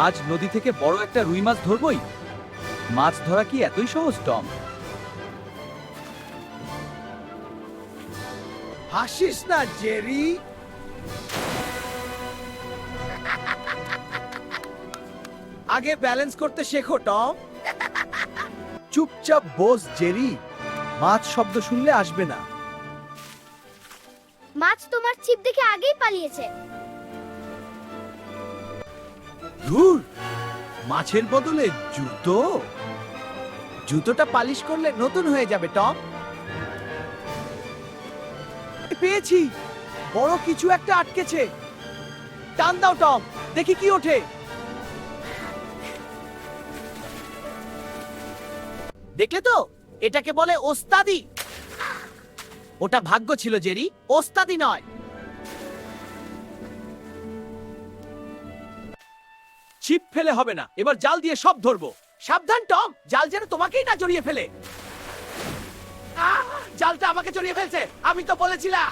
আজ নদী থেকে বড় একটা রুই মাছ ধরবই। মাছ ধরা কি এতই সহজ টম? হাসিস না জেরি। আগে ব্যালেন্স করতে শেখো টম। চুপচাপ বস জেরি, মাছ শব্দ শুনলে আসবে না। মাছ তোমার ছিপ দেখে আগেই পালিয়েছে। ধুর, মাছের বদলে জুতো? জুতোটা পালিশ করলে নতুন হয়ে যাবে টম। পেয়েছি, বড় কিছু একটা আটকেছে। টান দাও টম, দেখি কি ওঠে। দেখলে তো, এটাকে বলে ওস্তাদি। ওটা ভাগ্য ছিল জেরি, ওস্তাদি নয়। ছিপ ফেলে হবে না, এবার জাল দিয়ে সব ধরবো। সাবধান টম, জাল যেন তোমাকেই না জড়িয়ে ফেলে। জালটা আমাকে জড়িয়ে ফেলছে, আমি তো বলেছিলাম।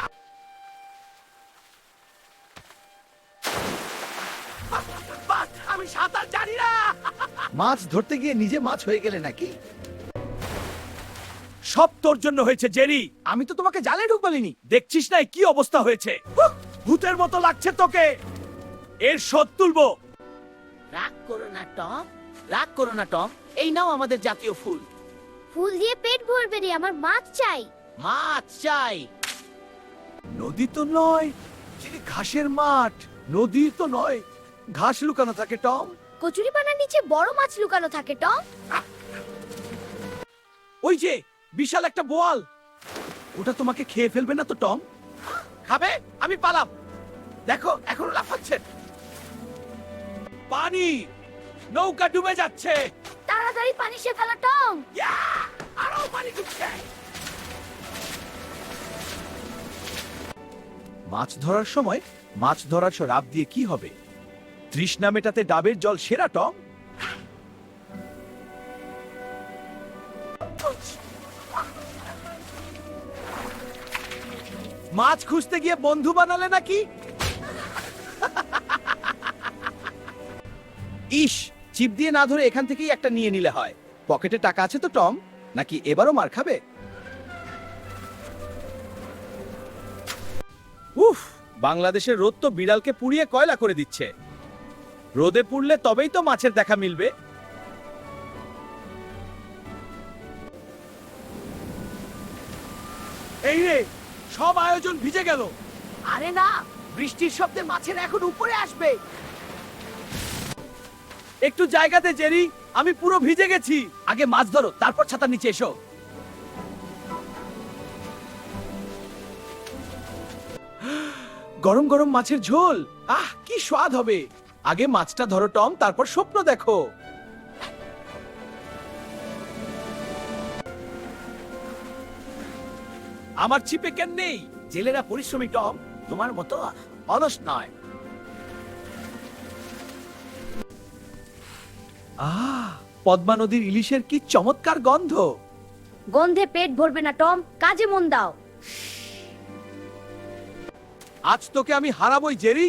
বাস, আমি সাঁতার জানি না। মাছ ধরতে গিয়ে নিজে মাছ হয়ে গেলে নাকি? সব তোর জন্য হয়েছে জেরি। আমি তো তোমাকে জালে ঢুকবালিনি। দেখছিস না কি অবস্থা হয়েছে? ভূতের মতো লাগছে তোকে। এর শোধ তুলবো। রাগ করো না টম, রাগ করো না টম। এই নাও আমাদের জাতীয় ফুল। ফুল দিয়ে পেট ভরবে রে, আমার মাছ চাই। মাছ চাই? নদী তো নয়, ঘাসের মাঠ। নদী তো নয়, ঘাস লুকানো থাকে টম। কচুরিপানার নিচে বড় মাছ লুকানো থাকে টম। ওই যে বিশাল একটা বোয়াল, ওটা তোমাকে খেয়ে ফেলবে না তো টম? খাবে? আমি পালাম। দেখো এখনো লাফাচ্ছে। পানি, নৌকা ডুবে যাচ্ছে। তাড়াতাড়ি পানি সে ফেলা টম। ইয়া! আরো পানি ঢুকছে। মাছ ধরার সময় মাছ ধরার রাব দিয়ে কি হবে? তৃষ্ণা মেটাতে ডাবের জল সেরা টম। মাছ খুঁজতে গিয়ে বন্ধু বানালে নাকি? ইস, চিপ দিয়ে না ধরে এখান থেকেই একটা নিয়ে নিলে হয়। পকেটে টাকা আছে তো টম, নাকি এবারও মার খাবে? উফ, বাংলাদেশের রোদ তো বিড়ালকে পুড়িয়ে কয়লা করে দিচ্ছে। রোদে পুড়লে তবেই তো মাছের দেখা মিলবে। এই রে, সব আয়োজন ভিজে গেল। আরে না, বৃষ্টির শব্দে মাছের এখন উপরে আসবে। একটু জায়গাতে জেরি, আমি পুরো ভিজে গেছি। আগে মাছ ধরো, তারপর ছাতার নিচে এসো। গরম গরম মাছের ঝোল, আহ কি স্বাদ হবে। আগে মাছটা ধরো টম, তারপর স্বপ্ন দেখো। আমার ছিপে কেন নেই? জেলেরা পরিশ্রমী টম, তোমার মতো অলস নয়। পদ্মা নদীর ইলিশের কি চমৎকার গন্ধ। গন্ধে পেট ভরবে না টম, কাজে মন দাও। আজ তোকে আমি হারাবই জেরি।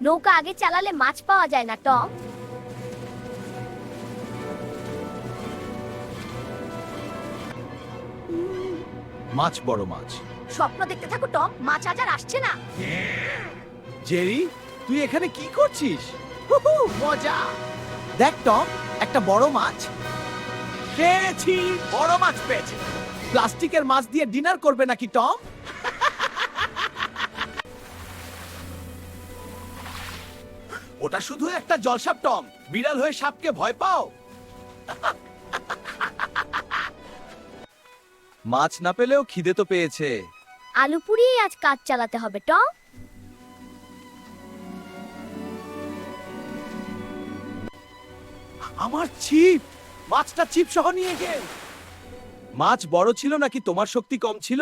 নৌকা আগে চালালে মাছ পাওয়া যায় না টম। মাছ বড় মাছ। স্বপ্ন দেখতে থাকো টম, মাছ আজ আর আসছে না। জেরি, তুই এখানে কি করছিস? হুহু, মজা। দেখ টম, একটা বড় মাছ পেয়েছি। বড় মাছ পেয়েছি। প্লাস্টিকের মাছ দিয়ে ডিনার করবে নাকি টম? ওটা শুধু একটা জলসাপ টম। বিড়াল হয়ে সাপকে ভয় পাও? মাছ না পেলেও খিদে তো পেয়েছে। আলু পুড়িয়ে আজ কাজ চালাতে হবে টম। আমার ছিপ, মাছটা ছিপ সহ নিয়ে গেল। মাছ বড় ছিল নাকি তোমার শক্তি কম ছিল?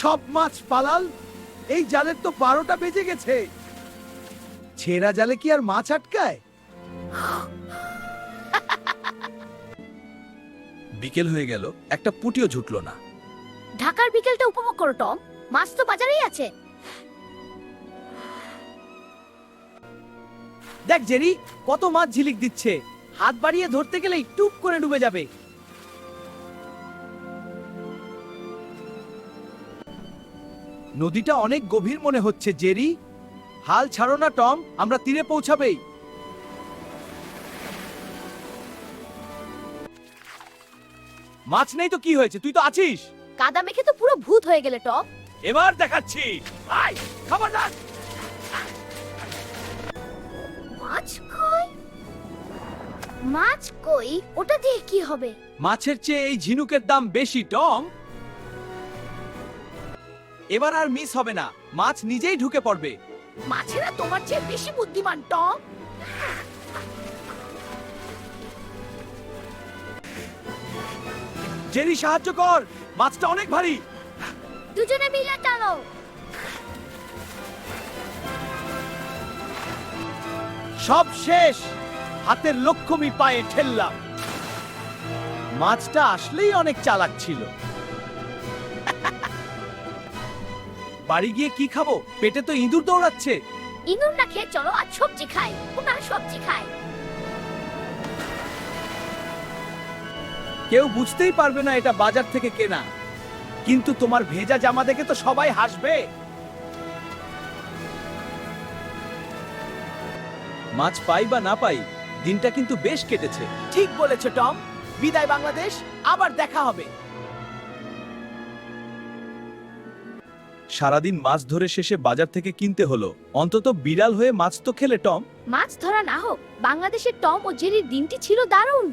সব মাছ পালাল। এই জালের তো 12টা বেজে গেছে। ছেঁড়া জালে কি আর মাছ আটকায়? বিকেল হয়ে গেল, একটা পুটিও ঝুটলো না। ঢাকার বিকেলটা উপভোগ করো টম, মাছ তো বাজারেই আছে। দেখ জেরি, কত মাছ ঝিলিক দিচ্ছে। হাত বাড়িয়ে ধরতে গেলেই টুপ করে ডুবে যাবে। নদীটা অনেক গভীর মনে হচ্ছে জেরি। হাল ছাড়ো না টম, আমরা তীরে পৌঁছাবেই। মাছ নেই তো কি হয়েছে, তুই তো আছিস। কাদা মেখে তো পুরো ভূত হয়ে গেলে টম। এবার দেখাচ্ছি। আয়, খবরদার। মাছ কই? মাছ কই? ওটা দিয়ে কি হবে? মাছের চেয়ে এই ঝিনুকের দাম বেশি টম। এবার আর মিস হবে না, মাছ নিজেই ঢুকে পড়বে। মাছেরা তোমার চেয়ে বেশি বুদ্ধিমান টম। জেরি সাহায্য কর, মাছটা অনেক ভারী। দুজনে মিলে টানো। সব শেষ, হাতের লক্ষ্যমি পায়ে ঠেললাম। মাছটা আসলেই অনেক চালাক ছিল। বাড়ি গিয়ে কি খাবো, পেটে তো ইঁদুর দৌড়াচ্ছে। ইঁদুর না খেয়ে চলো আজ সবজি খাই। ওনার সবজি খাই। কেউ বুঝতেই পারবে না এটা বাজার থেকে কেনা, কিন্তু তোমার ভেজা জামা দেখে তো সবাই হাসবে। মাছ পাই বা না পাই, দিনটা কিন্তু বেশ কেটেছে। ঠিক বলেছো টম। বিদায় বাংলাদেশ, আবার দেখা হবে। সারাদিন মাছ ধরে শেষে বাজার থেকে কিনতে হলো। অন্তত বিড়াল হয়ে মাছ তো খেলে টম। মাছ ধরা না হোক, বাংলাদেশের টম ও জেরির দিনটি ছিল দারুণ।